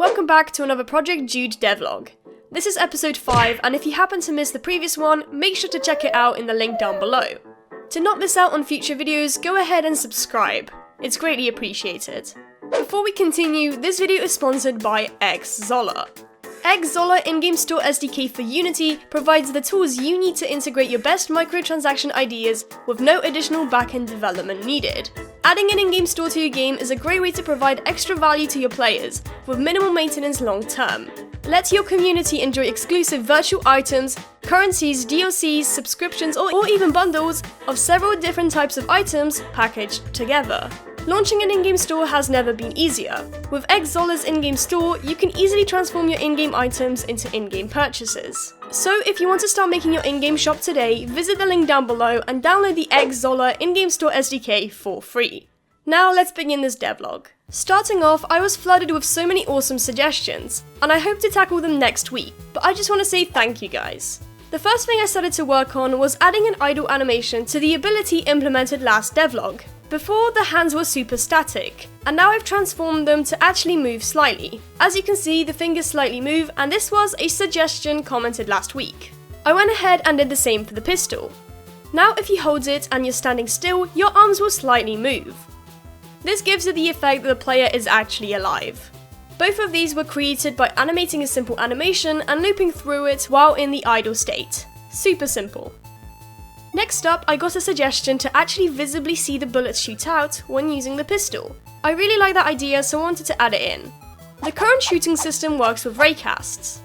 Welcome back to another Project Jude devlog. This is episode 5, and if you happen to miss the previous one, make sure to check it out in the link down below. To not miss out on future videos, go ahead and subscribe. It's greatly appreciated. Before we continue, this video is sponsored by Xsolla. Xsolla in-game store SDK for Unity provides the tools you need to integrate your best microtransaction ideas with no additional backend development needed. Adding an in-game store to your game is a great way to provide extra value to your players with minimal maintenance long term. Let your community enjoy exclusive virtual items, currencies, DLCs, subscriptions, or even bundles of several different types of items packaged together. Launching an in-game store has never been easier. With Xsolla's in-game store, you can easily transform your in-game items into in-game purchases. So if you want to start making your in-game shop today, visit the link down below and download the Xsolla in-game store SDK for free. Now let's begin this devlog. Starting off, I was flooded with so many awesome suggestions, and I hope to tackle them next week, but I just want to say thank you guys. The first thing I started to work on was adding an idle animation to the ability implemented last devlog. Before, the hands were super static, and now I've transformed them to actually move slightly. As you can see, the fingers slightly move, and this was a suggestion commented last week. I went ahead and did the same for the pistol. Now if you hold it and you're standing still, your arms will slightly move. This gives it the effect that the player is actually alive. Both of these were created by animating a simple animation and looping through it while in the idle state. Super simple. Next up, I got a suggestion to actually visibly see the bullets shoot out when using the pistol. I really like that idea, so I wanted to add it in. The current shooting system works with raycasts.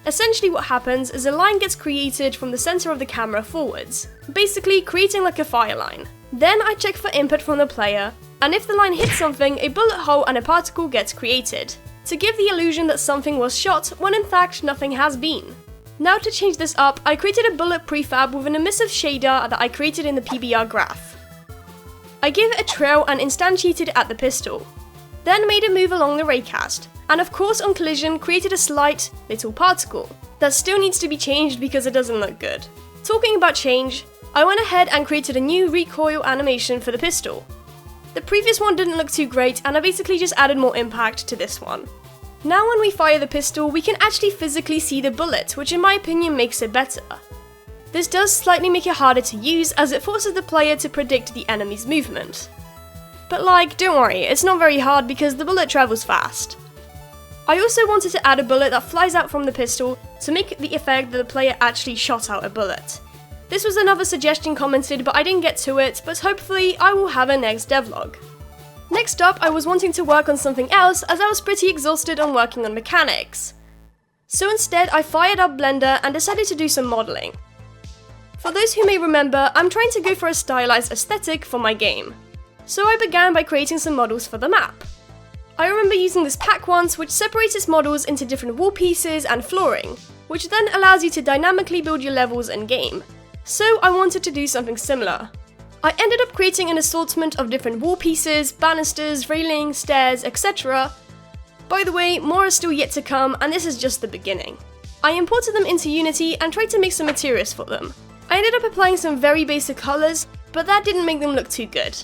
Essentially what happens is a line gets created from the center of the camera forwards, basically creating like a fire line. Then I check for input from the player, and if the line hits something, a bullet hole and a particle gets created, to give the illusion that something was shot when in fact nothing has been. Now to change this up, I created a bullet prefab with an emissive shader that I created in the PBR graph. I gave it a trail and instantiated it at the pistol. Then made it move along the raycast, and of course on collision created a slight little particle that still needs to be changed because it doesn't look good. Talking about change, I went ahead and created a new recoil animation for the pistol. The previous one didn't look too great, and I basically just added more impact to this one. Now when we fire the pistol, we can actually physically see the bullet, which in my opinion makes it better. This does slightly make it harder to use, as it forces the player to predict the enemy's movement. But don't worry, it's not very hard because the bullet travels fast. I also wanted to add a bullet that flies out from the pistol to make the effect that the player actually shot out a bullet. This was another suggestion commented, but I didn't get to it, but hopefully I will have a next devlog. Next up, I was wanting to work on something else as I was pretty exhausted on working on mechanics. So instead, I fired up Blender and decided to do some modeling. For those who may remember, I'm trying to go for a stylized aesthetic for my game. So I began by creating some models for the map. I remember using this pack once, which separates its models into different wall pieces and flooring, which then allows you to dynamically build your levels in-game. So I wanted to do something similar. I ended up creating an assortment of different wall pieces, banisters, railings, stairs, etc. By the way, more are still yet to come, and this is just the beginning. I imported them into Unity and tried to make some materials for them. I ended up applying some very basic colors, but that didn't make them look too good.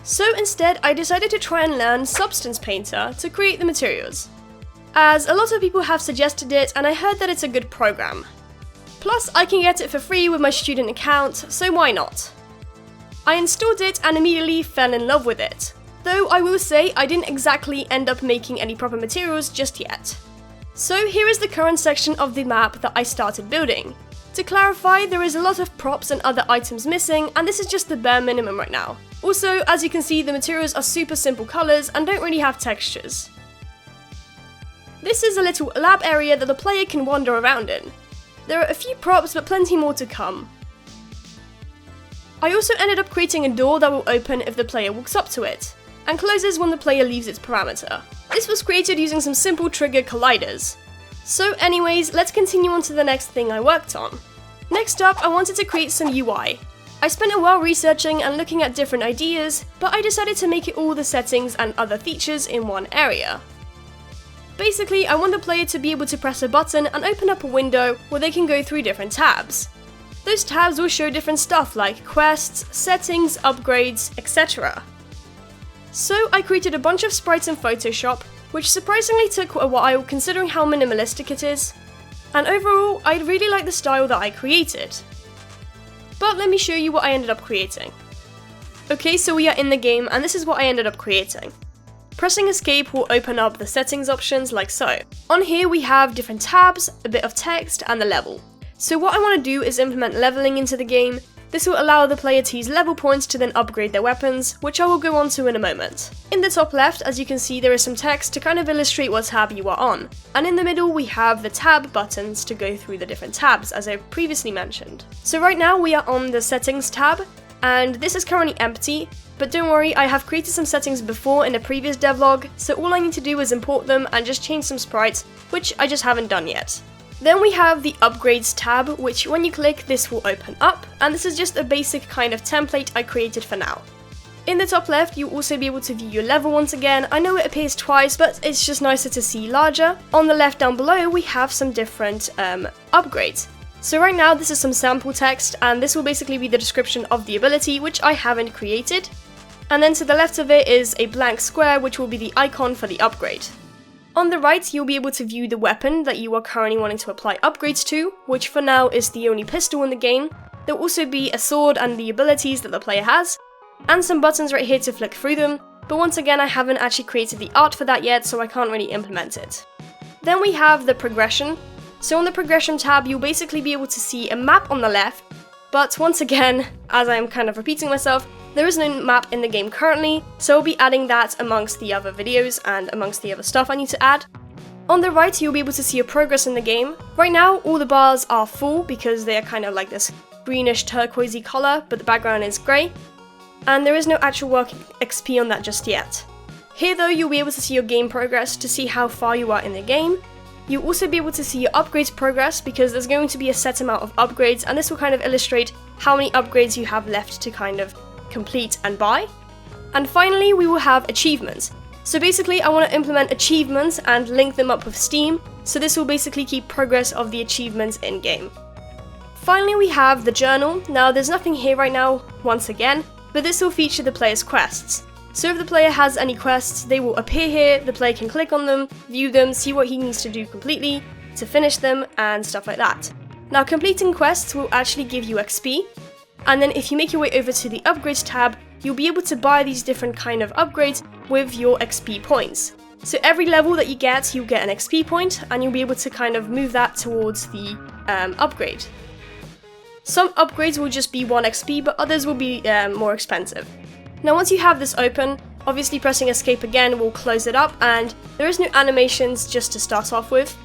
So instead, I decided to try and learn Substance Painter to create the materials, as a lot of people have suggested it and I heard that it's a good program. Plus, I can get it for free with my student account, so why not? I installed it and immediately fell in love with it, though I will say I didn't exactly end up making any proper materials just yet. So here is the current section of the map that I started building. To clarify, there is a lot of props and other items missing, and this is just the bare minimum right now. Also, as you can see, the materials are super simple colors and don't really have textures. This is a little lab area that the player can wander around in. There are a few props, but plenty more to come. I also ended up creating a door that will open if the player walks up to it, and closes when the player leaves its parameter. This was created using some simple trigger colliders. So anyways, let's continue on to the next thing I worked on. Next up, I wanted to create some UI. I spent a while researching and looking at different ideas, but I decided to make it all the settings and other features in one area. Basically, I want the player to be able to press a button and open up a window where they can go through different tabs. Those tabs will show different stuff like quests, settings, upgrades, etc. So I created a bunch of sprites in Photoshop, which surprisingly took a while considering how minimalistic it is. And overall, I really like the style that I created. But let me show you what I ended up creating. Okay, so we are in the game and this is what I ended up creating. Pressing escape will open up the settings options like so. On here we have different tabs, a bit of text and the level. So what I want to do is implement leveling into the game. This will allow the player to use level points to then upgrade their weapons, which I will go on to in a moment. In the top left, as you can see, there is some text to kind of illustrate what tab you are on. And in the middle we have the tab buttons to go through the different tabs, as I previously mentioned. So right now we are on the settings tab, and this is currently empty. But don't worry, I have created some settings before in a previous devlog, so all I need to do is import them and just change some sprites, which I just haven't done yet. Then we have the upgrades tab, which when you click this will open up, and this is just a basic kind of template I created for now. In the top left you'll also be able to view your level once again. I know it appears twice, but it's just nicer to see larger. On the left down below we have some different upgrades. So right now this is some sample text, and this will basically be the description of the ability, which I haven't created. And then to the left of it is a blank square, which will be the icon for the upgrade. On the right, you'll be able to view the weapon that you are currently wanting to apply upgrades to, which for now is the only pistol in the game. There will also be a sword and the abilities that the player has, and some buttons right here to flick through them, but once again I haven't actually created the art for that yet, so I can't really implement it. Then we have the progression. So on the progression tab, you'll basically be able to see a map on the left, but once again, as I'm kind of repeating myself, there is no map in the game currently, so I'll be adding that amongst the other videos and amongst the other stuff I need to add. On the right, you'll be able to see your progress in the game. Right now, all the bars are full because they are kind of like this greenish turquoisey color, but the background is grey. And there is no actual working XP on that just yet. Here though, you'll be able to see your game progress to see how far you are in the game. You'll also be able to see your upgrades progress because there's going to be a set amount of upgrades, and this will kind of illustrate how many upgrades you have left to kind of complete and buy. And finally we will have achievements. So basically I want to implement achievements and link them up with Steam, so this will basically keep progress of the achievements in game. Finally we have the journal. Now there's nothing here right now once again, but this will feature the player's quests. So if the player has any quests, they will appear here, the player can click on them, view them, see what he needs to do completely to finish them and stuff like that. Now completing quests will actually give you XP. And then if you make your way over to the upgrades tab, you'll be able to buy these different kind of upgrades with your XP points. So every level that you get, you'll get an XP point, and you'll be able to kind of move that towards the upgrade. Some upgrades will just be 1 XP, but others will be more expensive. Now once you have this open, obviously pressing escape again will close it up, and there is no animations just to start off with.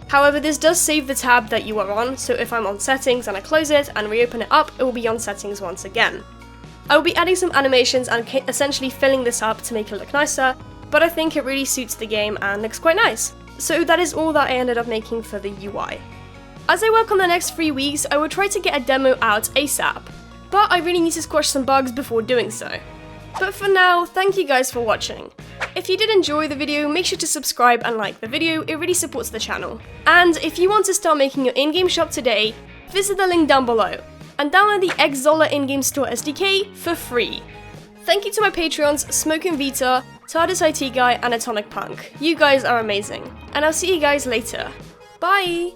However, this does save the tab that you are on, so if I'm on settings and I close it and reopen it up, it will be on settings once again. I will be adding some animations and essentially filling this up to make it look nicer, but I think it really suits the game and looks quite nice. So that is all that I ended up making for the UI. As I work on the next 3 weeks, I will try to get a demo out ASAP, but I really need to squash some bugs before doing so. But for now, thank you guys for watching. If you did enjoy the video, make sure to subscribe and like the video, it really supports the channel. And if you want to start making your in-game shop today, visit the link down below, and download the Xsolla in-game store SDK for free. Thank you to my Patreons, Smokin' Vita, TARDIS IT Guy, and Atomic Punk. You guys are amazing, and I'll see you guys later. Bye!